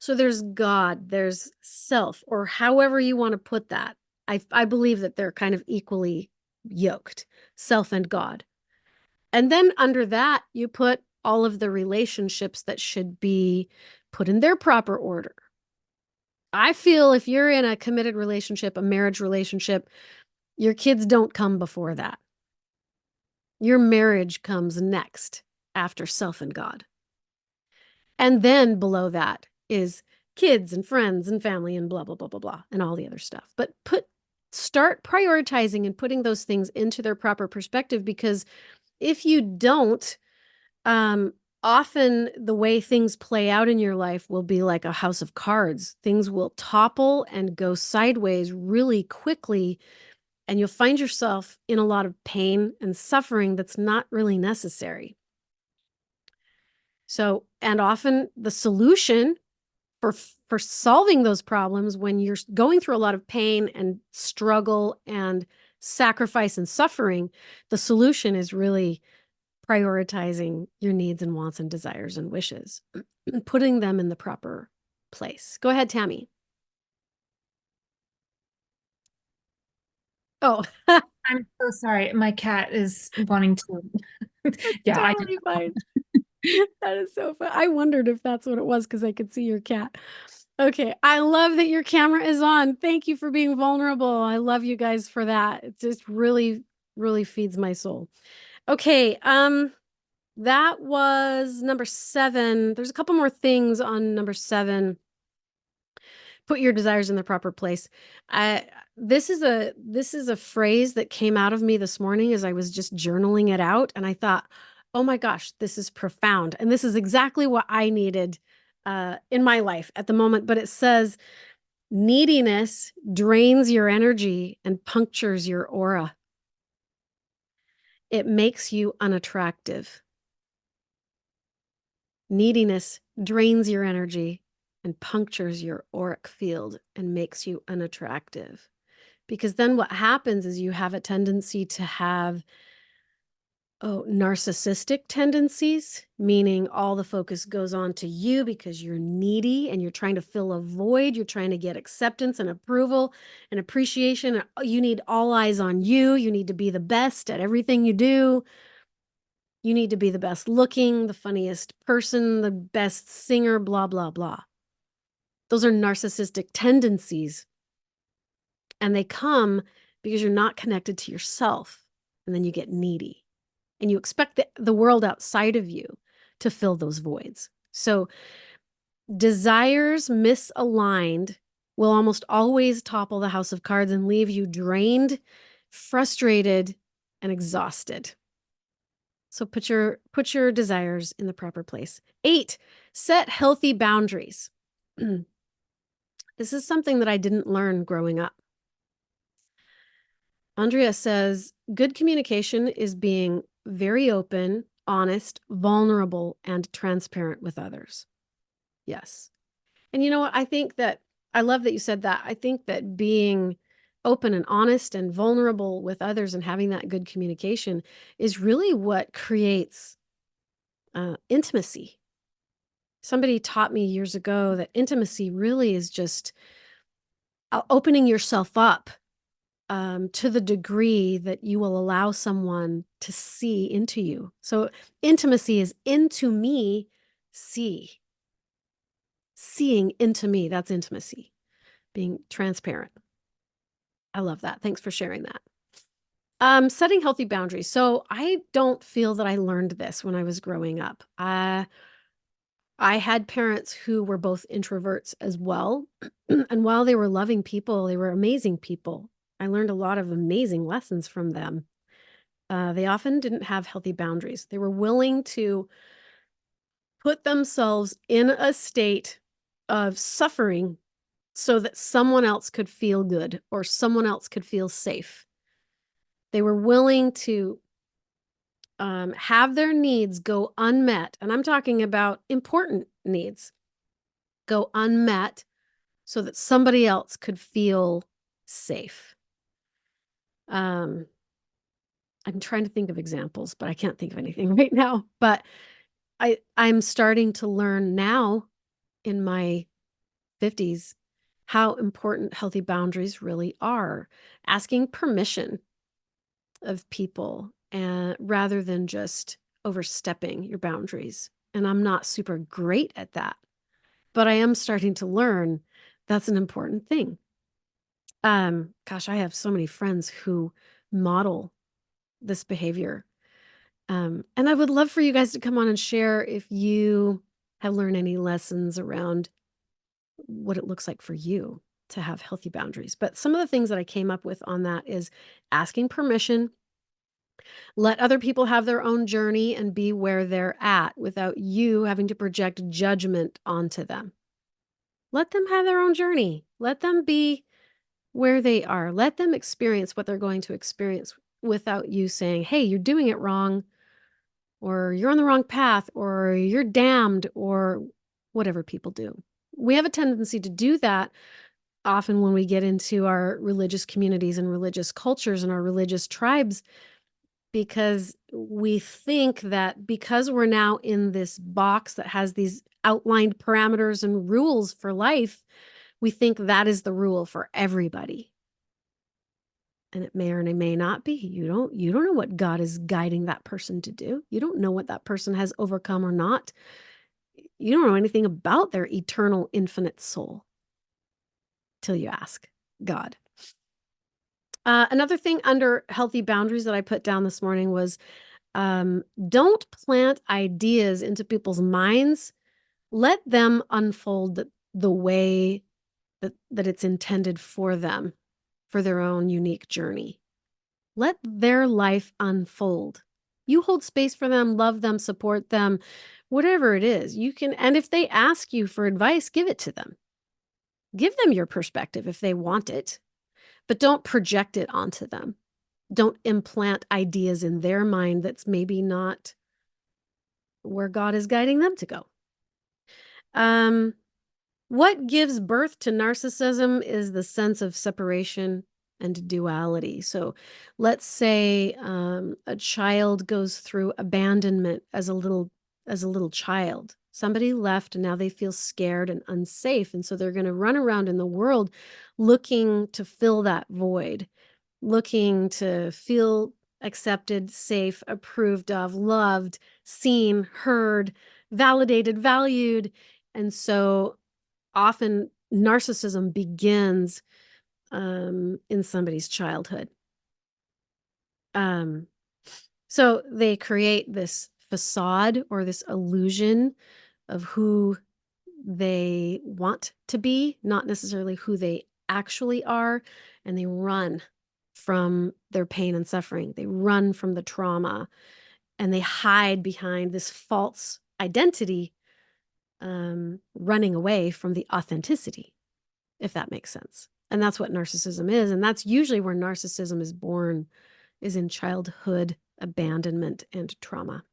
So there's God, there's self, or however you want to put that. I believe that they're kind of equally yoked, self and God. And then under that, you put all of the relationships that should be put in their proper order. I feel if you're in a committed relationship, a marriage relationship, your kids don't come before that. Your marriage comes next after self and God. And then below that is kids and friends and family and blah, blah, blah, blah, blah, and all the other stuff. But start prioritizing and putting those things into their proper perspective, because if you don't, often the way things play out in your life will be like a house of cards. Things will topple and go sideways really quickly, and you'll find yourself in a lot of pain and suffering that's not really necessary. So, and often the solution for solving those problems when you're going through a lot of pain and struggle and sacrifice and suffering, the solution is really prioritizing your needs and wants and desires and wishes, putting them in the proper place. Go ahead, Tammy. Oh, I'm so sorry. My cat is wanting to. Yeah, I totally fine. That is so fun. I wondered if that's what it was because I could see your cat. Okay, I love that your camera is on. Thank you for being vulnerable. I love you guys for that. It just really, really feeds my soul. Okay, that was number 7. There's a couple more things on number 7. Put your desires in the proper place. This is a phrase that came out of me this morning as I was just journaling it out, and I thought, oh my gosh, this is profound, and this is exactly what I needed in my life at the moment. But it says, neediness drains your energy and punctures your aura. It makes you unattractive. Neediness drains your energy and punctures your auric field and makes you unattractive. Because then what happens is you have a tendency to have narcissistic tendencies, meaning all the focus goes on to you because you're needy and you're trying to fill a void. You're trying to get acceptance and approval and appreciation. You need all eyes on you. You need to be the best at everything you do. You need to be the best looking, the funniest person, the best singer, blah, blah, blah. Those are narcissistic tendencies. And they come because you're not connected to yourself. And then you get needy. And you expect the world outside of you to fill those voids. So desires misaligned will almost always topple the house of cards and leave you drained, frustrated, and exhausted. So put your desires in the proper place. 8, set healthy boundaries. This is something that I didn't learn growing up. Andrea says, good communication is being very open, honest, vulnerable, and transparent with others. Yes. And you know what? I love that you said that. I think that being open and honest and vulnerable with others and having that good communication is really what creates intimacy. Somebody taught me years ago that intimacy really is just opening yourself up to the degree that you will allow someone to see into you. So intimacy is into me, see. Seeing into me, that's intimacy. Being transparent. I love that. Thanks for sharing that. Setting healthy boundaries. So I don't feel that I learned this when I was growing up. I had parents who were both introverts as well. And while they were loving people, they were amazing people. I learned a lot of amazing lessons from them. They often didn't have healthy boundaries. They were willing to put themselves in a state of suffering so that someone else could feel good or someone else could feel safe. They were willing to have their needs go unmet. And I'm talking about important needs go unmet so that somebody else could feel safe. I'm trying to think of examples, but I can't think of anything right now. But I'm starting to learn now in my 50s how important healthy boundaries really are. Asking permission of people and rather than just overstepping your boundaries. And I'm not super great at that, but I am starting to learn that's an important thing. Gosh, I have so many friends who model this behavior. And I would love for you guys to come on and share if you have learned any lessons around what it looks like for you to have healthy boundaries. But some of the things that I came up with on that is asking permission, let other people have their own journey and be where they're at without you having to project judgment onto them. Let them have their own journey. Let them be where they are. Let them experience what they're going to experience without you saying, hey, you're doing it wrong, or you're on the wrong path, or you're damned, or whatever people do. We have a tendency to do that often when we get into our religious communities and religious cultures and our religious tribes, because we think that because we're now in this box that has these outlined parameters and rules for life, we think that is the rule for everybody. And it may or may not be. You don't know what God is guiding that person to do. You don't know what that person has overcome or not. You don't know anything about their eternal, infinite soul till you ask God. Another thing under healthy boundaries that I put down this morning was don't plant ideas into people's minds. Let them unfold the way that it's intended for them, for their own unique journey. Let their life unfold. You hold space for them, love them, support them, whatever it is. You can, and if they ask you for advice, give it to them. Give them your perspective if they want it, but don't project it onto them. Don't implant ideas in their mind that's maybe not where God is guiding them to go. What gives birth to narcissism is the sense of separation and duality. So let's say a child goes through abandonment as a little child. Somebody left and now they feel scared and unsafe. And so they're going to run around in the world looking to fill that void, looking to feel accepted, safe, approved of, loved, seen, heard, validated, valued. And so often narcissism begins in somebody's childhood. So they create this facade or this illusion of who they want to be, not necessarily who they actually are, and they run from their pain and suffering. They run from the trauma, and they hide behind this false identity, running away from the authenticity, if that makes sense. And that's what narcissism is. And that's usually where narcissism is born, is in childhood abandonment and trauma.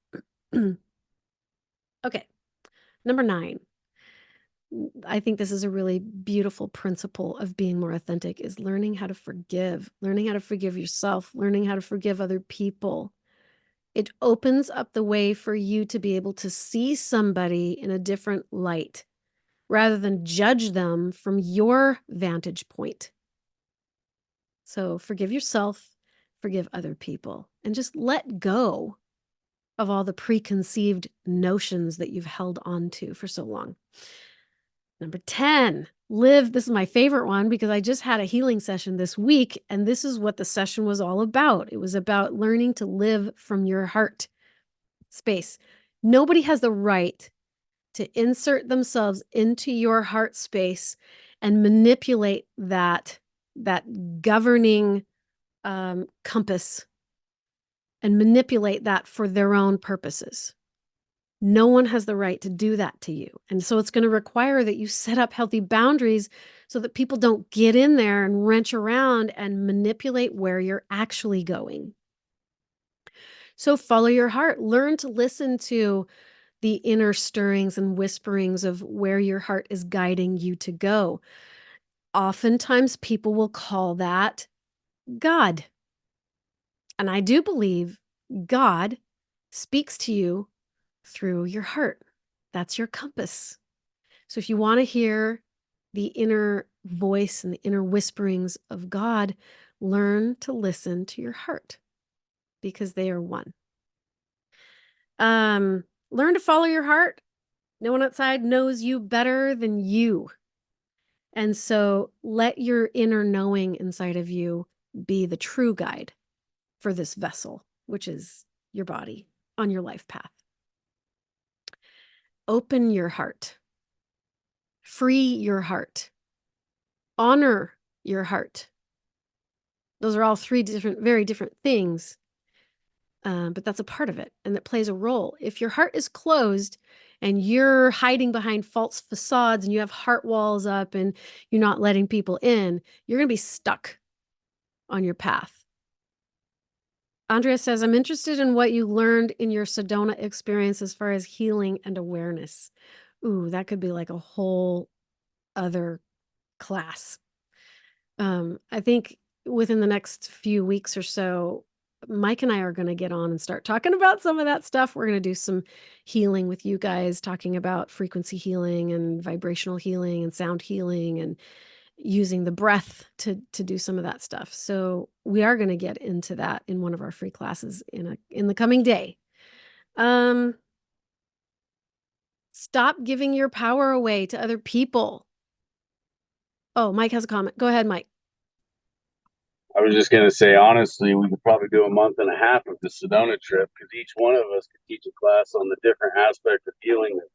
Okay, number 9. I think this is a really beautiful principle of being more authentic, is learning how to forgive yourself, learning how to forgive other people. It opens up the way for you to be able to see somebody in a different light rather than judge them from your vantage point. So forgive yourself, forgive other people, and just let go of all the preconceived notions that you've held on to for so long. Number 10, live. This is my favorite one because I just had a healing session this week, and this is what the session was all about. It was about learning to live from your heart space. Nobody has the right to insert themselves into your heart space and manipulate that governing compass and manipulate that for their own purposes. No one has the right to do that to you. And so it's going to require that you set up healthy boundaries so that people don't get in there and wrench around and manipulate where you're actually going. So follow your heart. Learn to listen to the inner stirrings and whisperings of where your heart is guiding you to go. Oftentimes people will call that God. And I do believe God speaks to you through your heart. That's your compass. So if you want to hear the inner voice and the inner whisperings of God, learn to listen to your heart because they are one. Learn to follow your heart. No one outside knows you better than you. And so let your inner knowing inside of you be the true guide for this vessel, which is your body on your life path. Open your heart. Free your heart. Honor your heart. Those are all 3 different, very different things. But that's a part of it, and it plays a role. If your heart is closed and you're hiding behind false facades and you have heart walls up and you're not letting people in, you're going to be stuck on your path. Andrea says, I'm interested in what you learned in your Sedona experience as far as healing and awareness. Ooh, that could be like a whole other class. I think within the next few weeks or so, Mike and I are going to get on and start talking about some of that stuff. We're going to do some healing with you guys, talking about frequency healing and vibrational healing and sound healing and using the breath to do some of that stuff. So we are going to get into that in one of our free classes in the coming day. Stop giving your power away to other people. Oh, Mike has a comment. Go ahead, Mike. I was just going to say, honestly, we could probably do a month and a half of the Sedona trip because each one of us could teach a class on the different aspect of healing that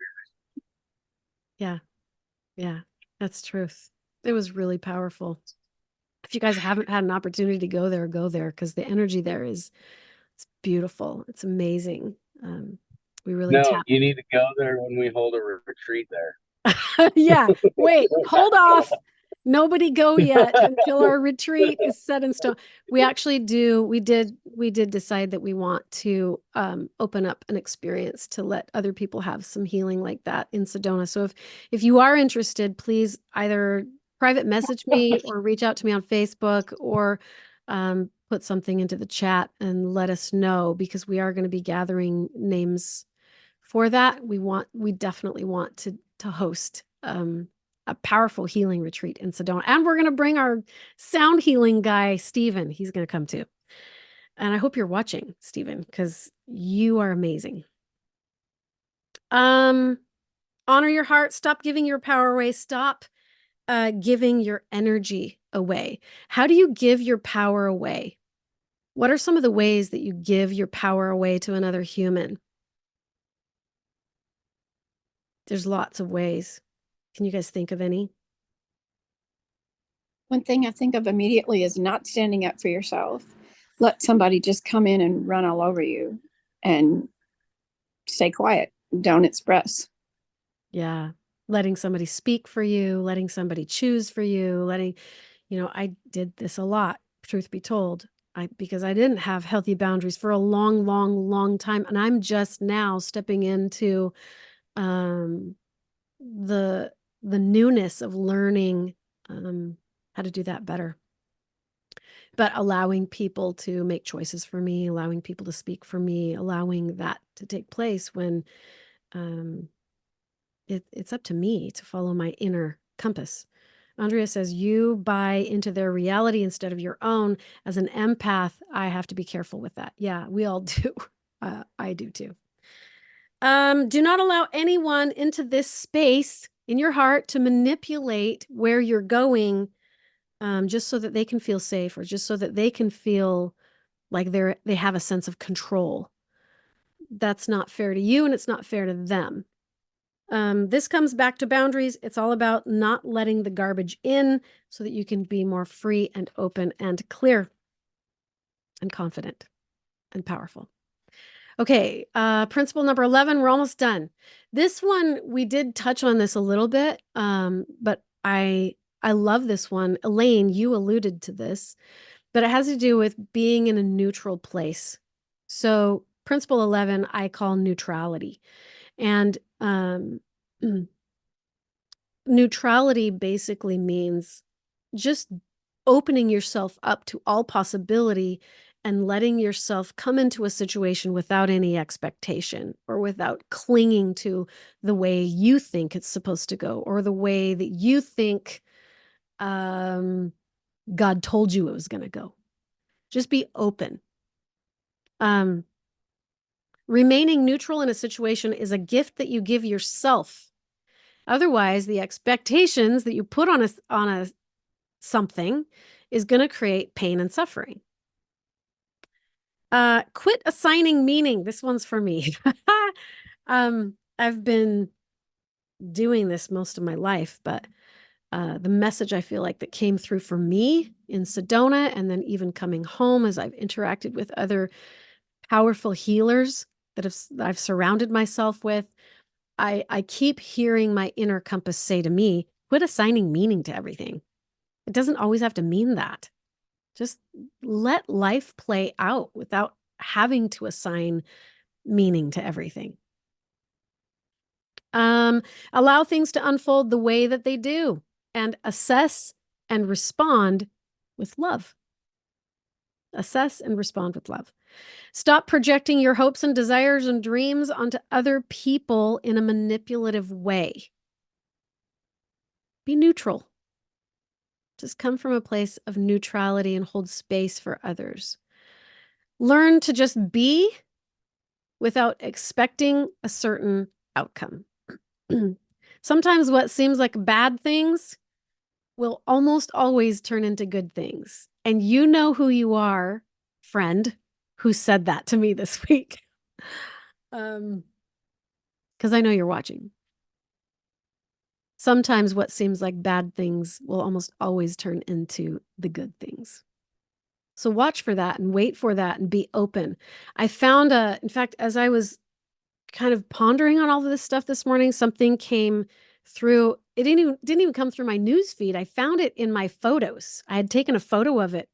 we Yeah, that's truth. It was really powerful. If you guys haven't had an opportunity to go there, because the energy there is, it's beautiful. It's amazing. We really No, tap. you need to go there when we hold a retreat there. Yeah. Wait, hold off. Nobody go yet until our retreat is set in stone. We actually did decide that we want to open up an experience to let other people have some healing like that in Sedona. So if you are interested, please either private message me or reach out to me on Facebook, or put something into the chat and let us know, because we are going to be gathering names for that. We definitely want to host a powerful healing retreat in Sedona. And we're going to bring our sound healing guy, Stephen. He's going to come too. And I hope you're watching, Stephen, because you are amazing. Honor your heart. Stop giving your power away. Stop giving your energy away. How do you give your power away? What are some of the ways that you give your power away to another human? There's lots of ways. Can you guys think of any? One thing I think of immediately is not standing up for yourself. Let somebody just come in and run all over you, and stay quiet. Don't express. Yeah. Letting somebody speak for you, letting somebody choose for you, I did this a lot, truth be told. Because I didn't have healthy boundaries for a long, long, long time. And I'm just now stepping into the newness of learning how to do that better. But allowing people to make choices for me, allowing people to speak for me, allowing that to take place when it's up to me to follow my inner compass. Andrea says, you buy into their reality instead of your own. As an empath, I have to be careful with that. Yeah, we all do. I do too. Do not allow anyone into this space in your heart to manipulate where you're going, just so that they can feel safe, or just so that they can feel like they have a sense of control. That's not fair to you, and it's not fair to them. This comes back to boundaries. It's all about not letting the garbage in, so that you can be more free and open and clear and confident and powerful. Okay, principle number 11, we're almost done. This one, we did touch on this a little bit, but I love this one. Elaine, you alluded to this, but it has to do with being in a neutral place. So principle 11, I call neutrality. And neutrality basically means just opening yourself up to all possibility and letting yourself come into a situation without any expectation, or without clinging to the way you think it's supposed to go, or the way that you think God told you it was going to go. Just be open. Remaining neutral in a situation is a gift that you give yourself. Otherwise, the expectations that you put on a something is going to create pain and suffering. Quit assigning meaning. This one's for me. I've been doing this most of my life, but the message I feel like that came through for me in Sedona, and then even coming home as I've interacted with other powerful healers that I've surrounded myself with, I keep hearing my inner compass say to me, quit assigning meaning to everything. It doesn't always have to mean that. Just let life play out without having to assign meaning to everything. Allow things to unfold the way that they do, and assess and respond with love. Assess and respond with love. Stop projecting your hopes and desires and dreams onto other people in a manipulative way. Be neutral. Just come from a place of neutrality and hold space for others. Learn to just be without expecting a certain outcome. Sometimes what seems like bad things will almost always turn into good things. And you know who you are, friend, who said that to me this week. Because I know you're watching. sometimes what seems like bad things will almost always turn into the good things. So watch for that and wait for that and be open. I found in fact, as I was kind of pondering on all of this stuff this morning, something came through. It didn't even come through my news feed. I found it in my photos. I had taken a photo of it,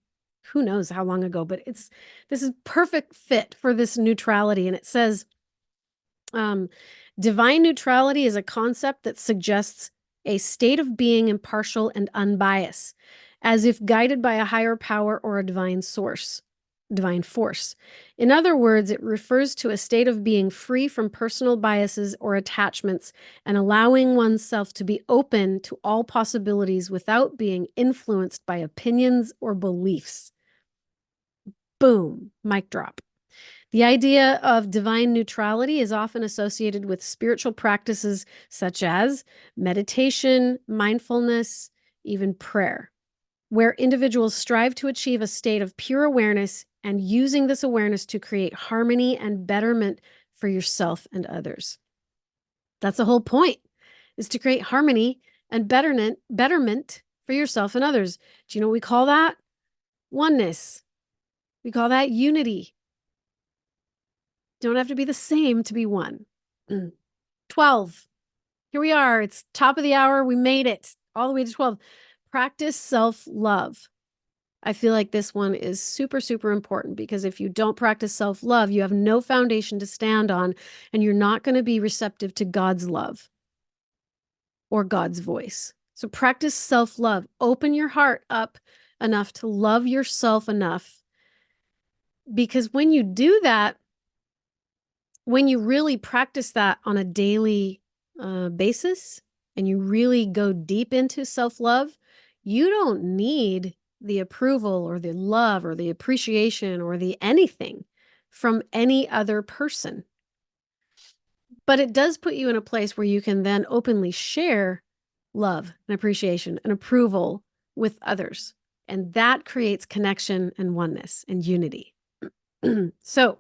who knows how long ago, but this is perfect fit for this neutrality. And it says, divine neutrality is a concept that suggests a state of being impartial and unbiased, as if guided by a higher power or a divine force. In other words, it refers to a state of being free from personal biases or attachments and allowing oneself to be open to all possibilities without being influenced by opinions or beliefs. Boom, mic drop. The idea of divine neutrality is often associated with spiritual practices such as meditation, mindfulness, even prayer, where individuals strive to achieve a state of pure awareness and using this awareness to create harmony and betterment for yourself and others. That's the whole point, is to create harmony and betterment for yourself and others. Do you know what we call that? Oneness. We call that unity. Don't have to be the same to be one. 12. Here we are. It's top of the hour. We made it all the way to 12. Practice self-love. I feel like this one is super, super important because if you don't practice self-love, you have no foundation to stand on, and you're not going to be receptive to God's love or God's voice. So practice self-love. Open your heart up enough to love yourself enough, because when you do that, when you really practice that on a daily basis and you really go deep into self-love, you don't need the approval or the love or the appreciation or the anything from any other person. But it does put you in a place where you can then openly share love and appreciation and approval with others. And that creates connection and oneness and unity. So,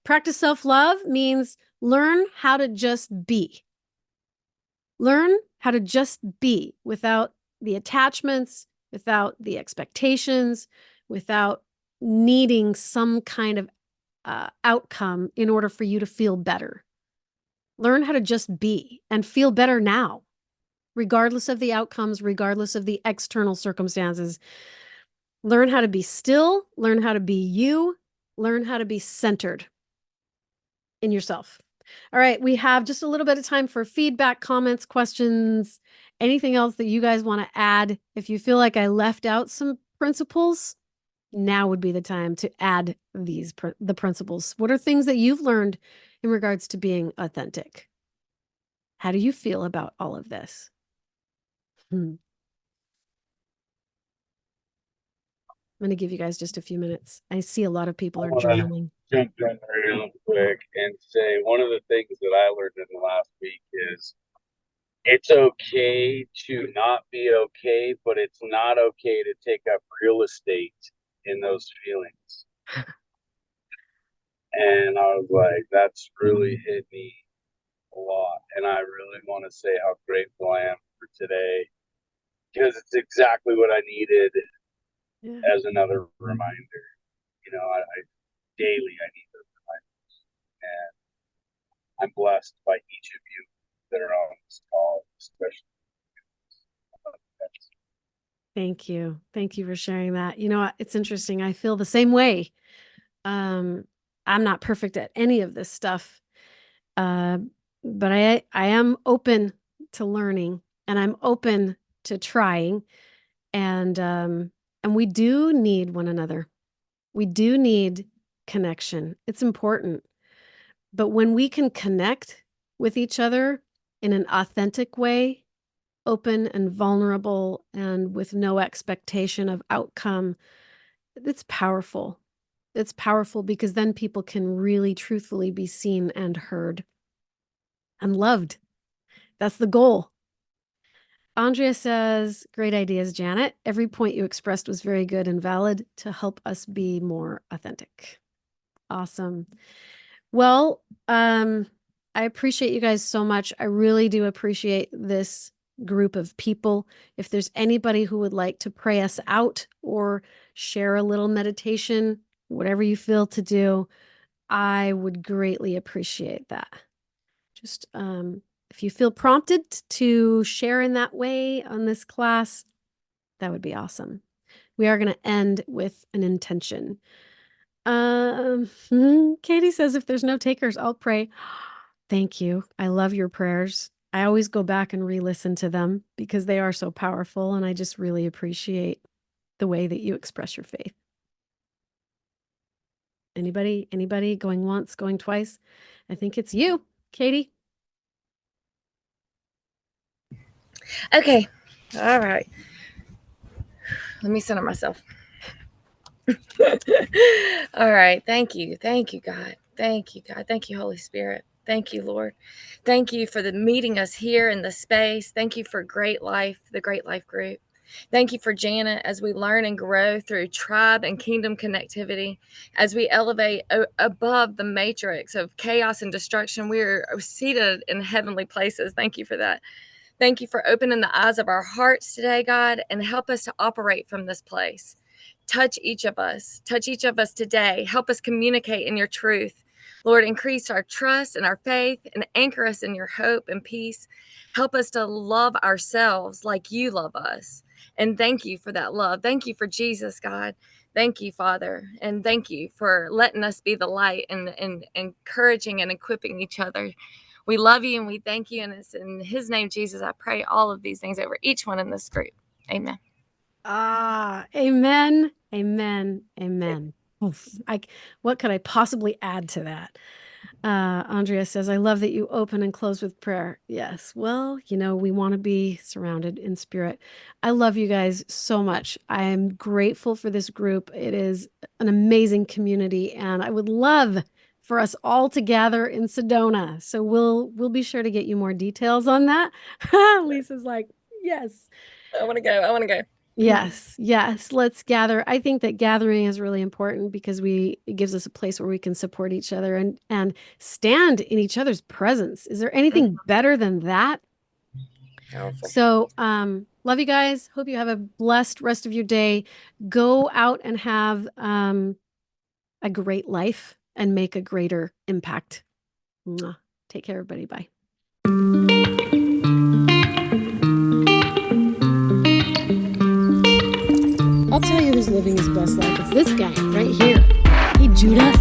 practice self-love means learn how to just be. Learn how to just be without the attachments, without the expectations, without needing some kind of outcome in order for you to feel better. Learn how to just be and feel better now, regardless of the outcomes, regardless of the external circumstances. Learn how to be still, learn how to be you, learn how to be centered in yourself. All right, we have just a little bit of time for feedback, comments, questions, anything else that you guys want to add. If you feel like I left out some principles, now would be the time to add the principles. What are things that you've learned in regards to being authentic? How do you feel about all of this? I'm going to give you guys just a few minutes. I see a lot of people are journaling. Jump in real quick and say one of the things that I learned in the last week is it's okay to not be okay, but it's not okay to take up real estate in those feelings. And I was like, that's really hit me a lot. And I really want to say how grateful I am for today, because it's exactly what I needed as another reminder. You know, I daily I need those reminders. And I'm blessed by each of you that are on this call, especially. Thank you. Thank you for sharing that. You know, it's interesting. I feel the same way. I'm not perfect at any of this stuff. But I am open to learning, and I'm open to trying. And we do need one another. We do need connection. It's important. But when we can connect with each other in an authentic way, open and vulnerable and with no expectation of outcome, it's powerful. It's powerful because then people can really truthfully be seen and heard and loved. That's the goal. Andrea says, great ideas, Janet. Every point you expressed was very good and valid to help us be more authentic. Awesome. Well, I appreciate you guys so much. I really do appreciate this group of people. If there's anybody who would like to pray us out or share a little meditation, whatever you feel to do, I would greatly appreciate that. Just if you feel prompted to share in that way on this class, that would be awesome. We are going to end with an intention. Katie says, if there's no takers, I'll pray. Thank you. I love your prayers. I always go back and re-listen to them because they are so powerful, and I just really appreciate the way that you express your faith. Anybody going once, going twice? I think it's you, Katie. Okay. All right. Let me center myself. All right. Thank you. Thank you, God. Thank you, God. Thank you, Holy Spirit. Thank you, Lord. Thank you for the meeting us here in the space. Thank you for Great Life, the Great Life group. Thank you for Janet as we learn and grow through tribe and kingdom connectivity, as we elevate above the matrix of chaos and destruction. We are seated in heavenly places. Thank you for that. Thank you for opening the eyes of our hearts today, God, and help us to operate from this place. Touch each of us today. Help us communicate in your truth. Lord, increase our trust and our faith and anchor us in your hope and peace. Help us to love ourselves like you love us. And thank you for that love. Thank you for Jesus, God. Thank you, Father. And thank you for letting us be the light and encouraging and equipping each other. We love you and we thank you. And it's in his name, Jesus, I pray all of these things over each one in this group. Amen. Amen. Amen. Amen. Oof. What could I possibly add to that? Andrea says, I love that you open and close with prayer. Yes. Well, we want to be surrounded in spirit. I love you guys so much. I am grateful for this group. It is an amazing community, and I would love for us all to gather in Sedona. So we'll be sure to get you more details on that. Lisa's like, yes. I want to go. Yes, let's gather. I think that gathering is really important because it gives us a place where we can support each other and stand in each other's presence. Is there anything better than that? Powerful. So, love you guys. Hope you have a blessed rest of your day. Go out and have a great life and make a greater impact. Mwah. Take care, everybody. Bye. I'll tell you who's living his best life. It's this guy right here. Hey, Judah.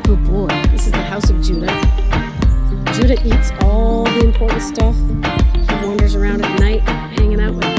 Oh, boy. This is the house of Judah. Judah eats all the important stuff. He wanders around at night, hanging out with